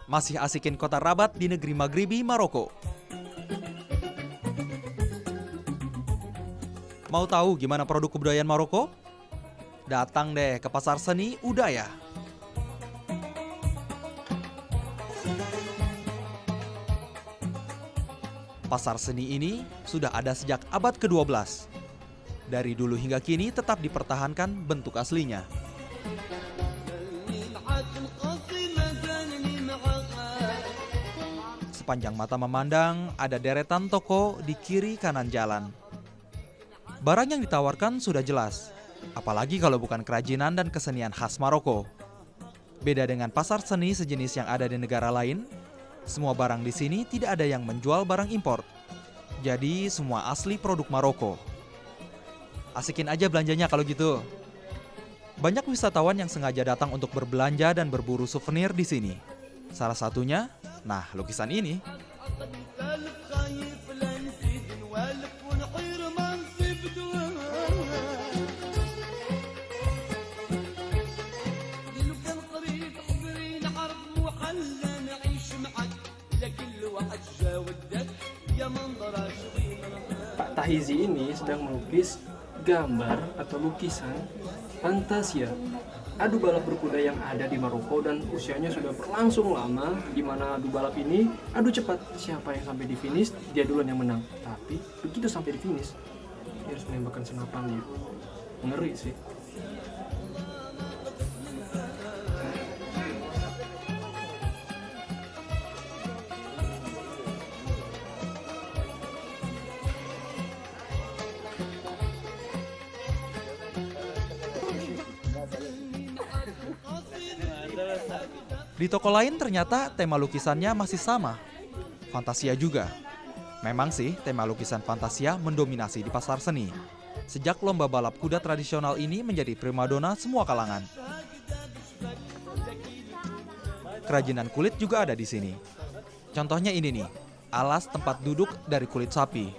Masih asikin kota Rabat di negeri Maghribi, Maroko. Mau tahu gimana produk kebudayaan Maroko? Datang deh ke Pasar Seni Udaya. Pasar seni ini sudah ada sejak abad ke-12. Dari dulu hingga kini tetap dipertahankan bentuk aslinya. Sepanjang mata memandang, ada deretan toko di kiri kanan jalan. Barang yang ditawarkan sudah jelas, apalagi kalau bukan kerajinan dan kesenian khas Maroko. Beda dengan pasar seni sejenis yang ada di negara lain, semua barang di sini tidak ada yang menjual barang impor. Jadi semua asli produk Maroko. Asikin aja belanjanya kalau gitu. Banyak wisatawan yang sengaja datang untuk berbelanja dan berburu souvenir di sini. Salah satunya, nah lukisan ini. Pak Tahizi ini sedang melukis gambar atau lukisan Fantasia, adu balap berkuda yang ada di Maroko dan usianya sudah berlangsung lama, di mana adu balap ini adu cepat. Siapa yang sampai di finish, dia duluan yang menang. Tapi begitu sampai di finish, dia harus menembakkan senapan dia. Ngeri sih. Di toko lain ternyata tema lukisannya masih sama, Fantasia juga. Memang sih tema lukisan Fantasia mendominasi di pasar seni. Sejak lomba balap kuda tradisional ini menjadi primadona semua kalangan. Kerajinan kulit juga ada di sini. Contohnya ini nih, alas tempat duduk dari kulit sapi.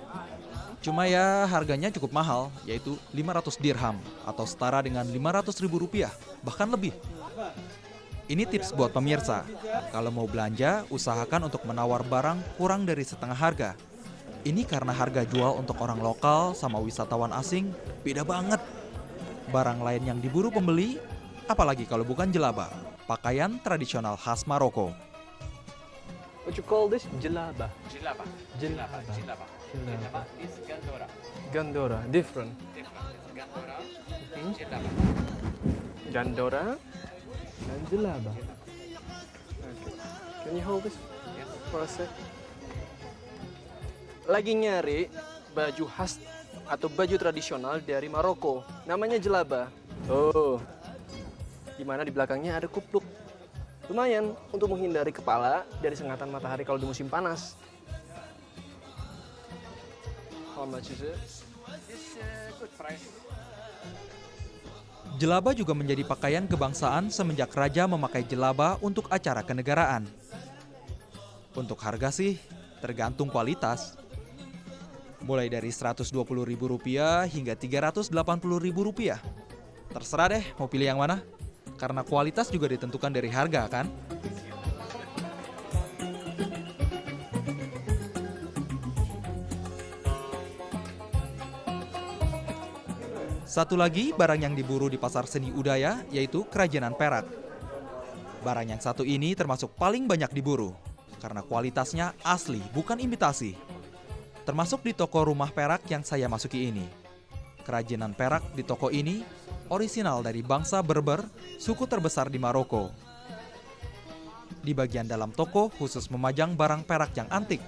Cuma ya harganya cukup mahal, yaitu 500 dirham atau setara dengan 500.000 rupiah, bahkan lebih. Ini tips buat pemirsa, kalau mau belanja, usahakan untuk menawar barang kurang dari setengah harga. Ini karena harga jual untuk orang lokal sama wisatawan asing beda banget. Barang lain yang diburu pembeli, apalagi kalau bukan jelaba, pakaian tradisional khas Maroko. What you call this? Jelaba. Jilaba. Jilaba. Jilaba. Jilaba is Gandora. Gandora, different. Different. Gandora, Hmm? Jilaba. Gandora dan Jelaba. Okay. Can you hold this Yes. for a sec? Lagi nyari baju khas atau baju tradisional dari Maroko. Namanya jelaba. Oh, dimana di belakangnya ada kupluk. Lumayan untuk menghindari kepala dari sengatan matahari kalau di musim panas. How much is it? This good price. Jelaba juga menjadi pakaian kebangsaan semenjak raja memakai jelaba untuk acara kenegaraan. Untuk harga sih, tergantung kualitas. Mulai dari Rp120.000 hingga Rp380.000. Terserah deh mau pilih yang mana. Karena kualitas juga ditentukan dari harga kan? Satu lagi barang yang diburu di pasar seni Udaya yaitu kerajinan perak. Barang yang satu ini termasuk paling banyak diburu karena kualitasnya asli bukan imitasi. Termasuk di toko rumah perak yang saya masuki ini. Kerajinan perak di toko ini orisinal dari bangsa Berber, suku terbesar di Maroko. Di bagian dalam toko khusus memajang barang perak yang antik.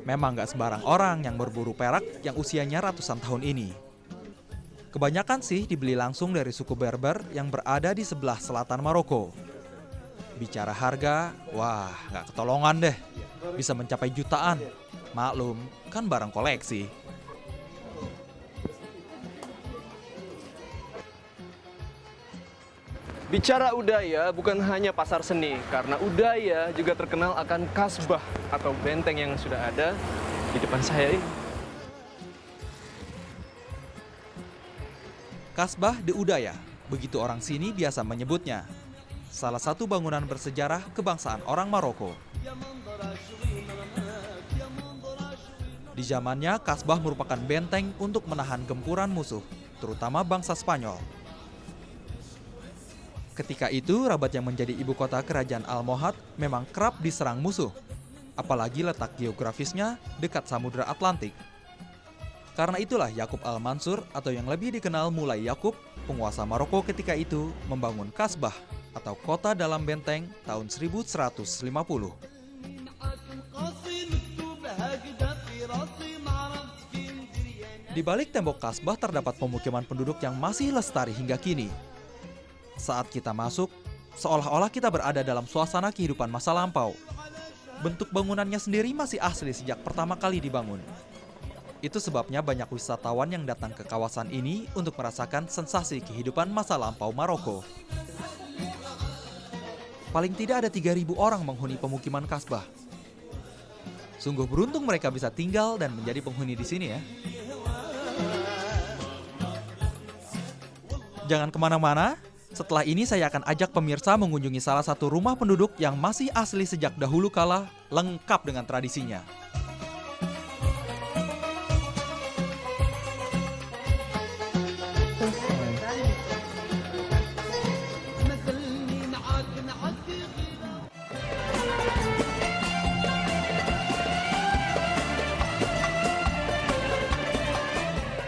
Memang gak sembarang orang yang berburu perak yang usianya ratusan tahun ini. Kebanyakan sih dibeli langsung dari suku Berber yang berada di sebelah selatan Maroko. Bicara harga, wah gak ketolongan deh. Bisa mencapai jutaan. Maklum, kan barang koleksi. Bicara Udaya bukan hanya pasar seni, karena Udaya juga terkenal akan kasbah atau benteng yang sudah ada di depan saya ini. Kasbah de Udaya, begitu orang sini biasa menyebutnya. salah satu bangunan bersejarah kebangsaan orang Maroko. Di zamannya, Kasbah merupakan benteng untuk menahan gempuran musuh, terutama bangsa Spanyol. Ketika itu, Rabat yang menjadi ibu kota kerajaan Almohad memang kerap diserang musuh, apalagi letak geografisnya dekat Samudra Atlantik. Karena itulah Yakub Al-Mansur atau yang lebih dikenal Mulai Yakub, penguasa Maroko ketika itu membangun Kasbah atau kota dalam benteng tahun 1150. Di balik tembok Kasbah terdapat pemukiman penduduk yang masih lestari hingga kini. Saat kita masuk, seolah-olah kita berada dalam suasana kehidupan masa lampau. Bentuk bangunannya sendiri masih asli sejak pertama kali dibangun. Itu sebabnya banyak wisatawan yang datang ke kawasan ini untuk merasakan sensasi kehidupan masa lampau Maroko. Paling tidak ada 3.000 orang menghuni pemukiman Kasbah. Sungguh beruntung mereka bisa tinggal dan menjadi penghuni di sini ya. Jangan kemana-mana, setelah ini saya akan ajak pemirsa mengunjungi salah satu rumah penduduk yang masih asli sejak dahulu kala, lengkap dengan tradisinya.